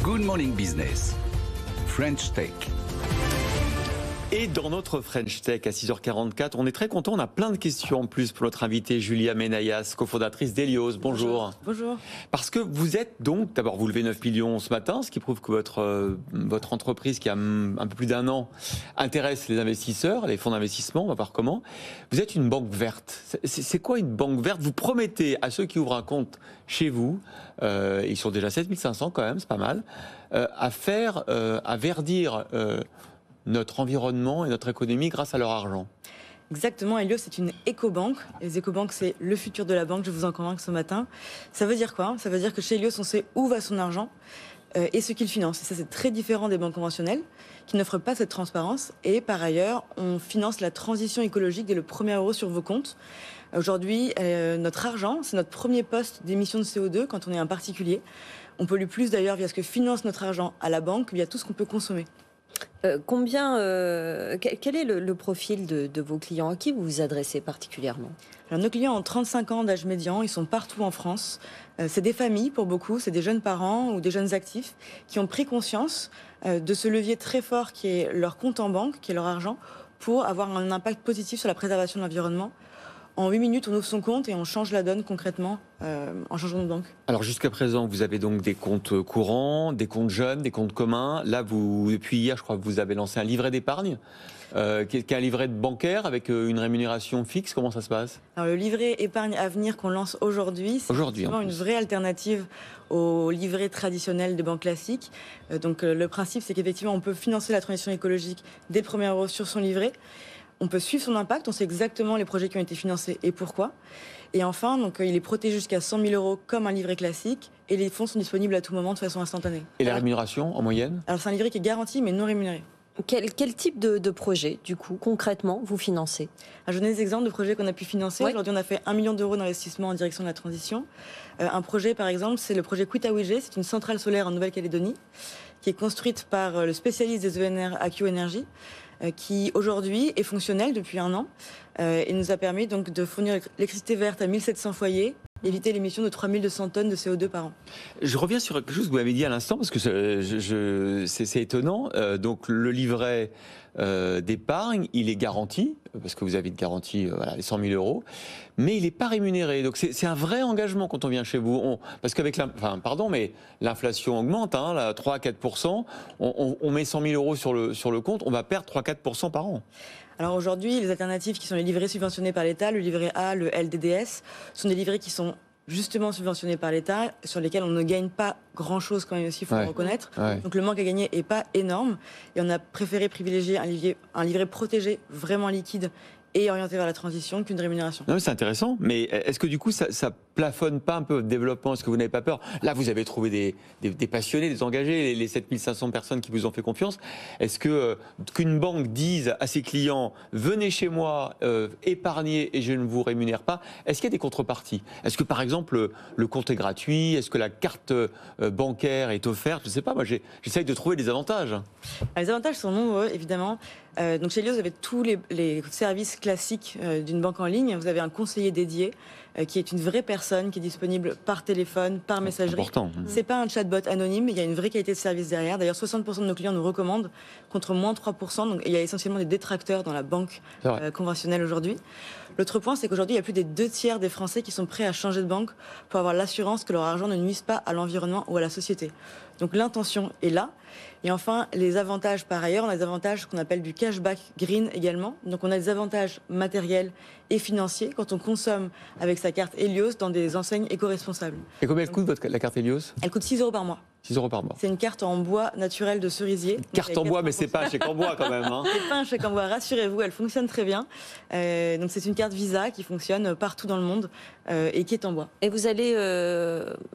Good Morning Business, French Tech. Et dans notre French Tech à 6h44, on est très content, on a plein de questions en plus pour notre invitée Julia Menayas, cofondatrice d'Helios. Bonjour. Bonjour. Parce que vous êtes donc, d'abord vous levez 9 millions ce matin, ce qui prouve que votre entreprise qui a un peu plus d'un an intéresse les investisseurs, les fonds d'investissement, on va voir comment. Vous êtes une banque verte. C'est quoi une banque verte? Vous promettez à ceux qui ouvrent un compte chez vous, ils sont déjà 7500 quand même, c'est pas mal, à verdir notre environnement et notre économie grâce à leur argent. Exactement, Helios c'est une éco-banque. Les éco-banques c'est le futur de la banque, je vais vous en convaincre ce matin. Ça veut dire quoi? Ça veut dire que chez Helios on sait où va son argent et ce qu'il finance. Et ça c'est très différent des banques conventionnelles qui n'offrent pas cette transparence. Et par ailleurs, on finance la transition écologique dès le premier euro sur vos comptes. Aujourd'hui, notre argent, c'est notre premier poste d'émission de CO2 quand on est un particulier. On pollue plus d'ailleurs via ce que finance notre argent à la banque, via tout ce qu'on peut consommer. Quel est le profil de vos clients? À qui vous vous adressez particulièrement? Alors, nos clients ont 35 ans d'âge médian, ils sont partout en France. C'est des familles pour beaucoup, c'est des jeunes parents ou des jeunes actifs qui ont pris conscience de ce levier très fort qui est leur compte en banque, qui est leur argent, pour avoir un impact positif sur la préservation de l'environnement. En 8 minutes, on ouvre son compte et on change la donne concrètement en changeant de banque. Alors jusqu'à présent, vous avez donc des comptes courants, des comptes jeunes, des comptes communs. Là, depuis hier, je crois que vous avez lancé un livret d'épargne, qui est un livret bancaire avec une rémunération fixe. Comment ça se passe? Alors, le livret épargne avenir qu'on lance aujourd'hui, c'est une vraie alternative au livret traditionnel de banque classique. Donc le principe, c'est qu'effectivement, on peut financer la transition écologique dès le premier euro sur son livret. On peut suivre son impact, on sait exactement les projets qui ont été financés et pourquoi. Et enfin, donc, il est protégé jusqu'à 100 000 euros comme un livret classique et les fonds sont disponibles à tout moment de façon instantanée. Et la rémunération en moyenne? Alors c'est un livret qui est garanti mais non rémunéré. Quel type de projet, du coup, concrètement, vous financez? Je vais donner des exemples de projets qu'on a pu financer. Ouais. Aujourd'hui, on a fait 1 million d'euros d'investissement en direction de la transition. Un projet, par exemple, c'est le projet Kwitawije. C'est une centrale solaire en Nouvelle-Calédonie qui est construite par le spécialiste des ENR AQ Energy, qui aujourd'hui est fonctionnel depuis un an et nous a permis donc de fournir l'électricité verte à 1700 foyers, éviter l'émission de 3200 tonnes de CO2 par an. Je reviens sur quelque chose que vous m'avez dit à l'instant parce que c'est étonnant. Donc le livret d'épargne, il est garanti parce que vous avez une garantie, les 100 000 euros, mais il n'est pas rémunéré. Donc c'est un vrai engagement quand on vient chez vous. Parce qu'avec l'inflation augmente, là, 3 à 4%, on met 100 000 euros sur le compte, on va perdre 3 à 4% par an. Alors aujourd'hui, les alternatives qui sont les livrets subventionnés par l'État, le livret A, le LDDS, sont des livrets qui sont justement subventionnés par l'État, sur lesquels on ne gagne pas grand-chose quand même aussi, il faut le reconnaître. Ouais. Donc le manque à gagner n'est pas énorme. Et on a préféré privilégier un livret protégé, vraiment liquide, et orienté vers la transition qu'une rémunération. Non, mais c'est intéressant, mais est-ce que du coup ça plafonne pas un peu votre développement? Est-ce que vous n'avez pas peur? Là, vous avez trouvé des passionnés, des engagés, les 7500 personnes qui vous ont fait confiance. Est-ce que qu'une banque dise à ses clients venez chez moi, épargnez et je ne vous rémunère pas, est-ce qu'il y a des contreparties? Est-ce que par exemple le compte est gratuit? Est-ce que la carte bancaire est offerte? Je ne sais pas, moi j'essaye de trouver des avantages. Les avantages sont nombreux, évidemment. Donc chez Helios, vous avez tous les services classiques d'une banque en ligne. Vous avez un conseiller dédié qui est une vraie personne qui est disponible par téléphone, par messagerie. C'est pas un chatbot anonyme, il y a une vraie qualité de service derrière. D'ailleurs, 60% de nos clients nous recommandent contre moins 3%. Donc il y a essentiellement des détracteurs dans la banque conventionnelle aujourd'hui. L'autre point, c'est qu'aujourd'hui, il y a plus des 2/3 des Français qui sont prêts à changer de banque pour avoir l'assurance que leur argent ne nuise pas à l'environnement ou à la société. Donc l'intention est là. Et enfin, les avantages par ailleurs, on a des avantages qu'on appelle du cashback green également. Donc on a des avantages matériels et financiers quand on consomme avec sa carte Helios dans des enseignes éco-responsables. Et combien elle coûte la carte Helios? Elle coûte 6 euros par mois. 6 euros par mois. C'est une carte en bois naturel de cerisier. Une carte en bois, mais c'est pas un chèque en bois quand même. C'est pas un chèque en bois, rassurez-vous, elle fonctionne très bien. Donc c'est une carte Visa qui fonctionne partout dans le monde et qui est en bois. Et vous allez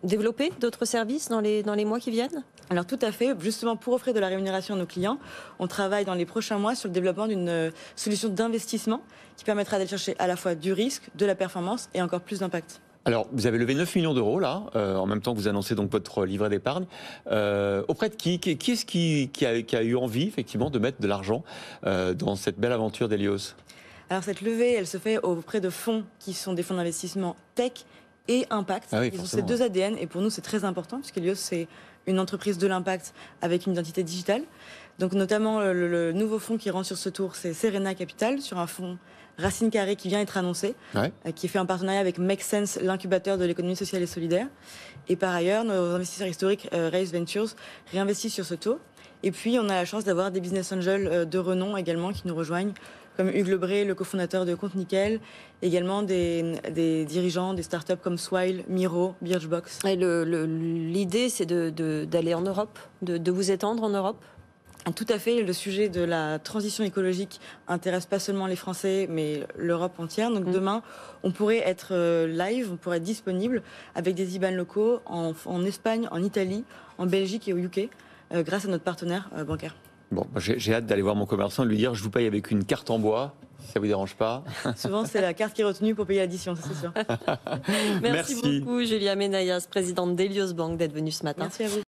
développer d'autres services dans les mois qui viennent? Alors tout à fait, justement pour offrir de la rémunération à nos clients, on travaille dans les prochains mois sur le développement d'une solution d'investissement qui permettra d'aller chercher à la fois du risque, de la performance et encore plus d'impact. Alors, vous avez levé 9 millions d'euros, là, en même temps que vous annoncez donc votre livret d'épargne. Auprès de qui est-ce qui a eu envie, effectivement, de mettre de l'argent dans cette belle aventure d'Helios? Alors, cette levée, elle se fait auprès de fonds qui sont des fonds d'investissement tech et impact. Ils ont ces deux ADN, et pour nous, c'est très important, puisque Helios, c'est une entreprise de l'impact avec une identité digitale. Donc notamment le nouveau fonds qui rentre sur ce tour, c'est Serena Capital, sur un fonds Racine Carrée qui vient d'être annoncé, qui est fait en partenariat avec Make Sense, l'incubateur de l'économie sociale et solidaire. Et par ailleurs, nos investisseurs historiques, Raise Ventures, réinvestissent sur ce taux. Et puis, on a la chance d'avoir des business angels de renom également qui nous rejoignent, comme Hugues Lebré, le cofondateur de Compte Nickel, également des dirigeants des startups comme Swile, Miro, Birchbox. Et l'idée, c'est d'aller en Europe, de vous étendre en Europe? Tout à fait, le sujet de la transition écologique intéresse pas seulement les Français, mais l'Europe entière. Donc demain, on pourrait être live, on pourrait être disponible avec des IBAN locaux en Espagne, en Italie, en Belgique et au UK, grâce à notre partenaire bancaire. Bon, j'ai hâte d'aller voir mon commerçant et de lui dire je vous paye avec une carte en bois, si ça vous dérange pas. Souvent, c'est la carte qui est retenue pour payer l'addition, ça c'est sûr. Merci beaucoup, Julia Menayas, présidente d'Helios Bank, d'être venue ce matin. Merci à vous.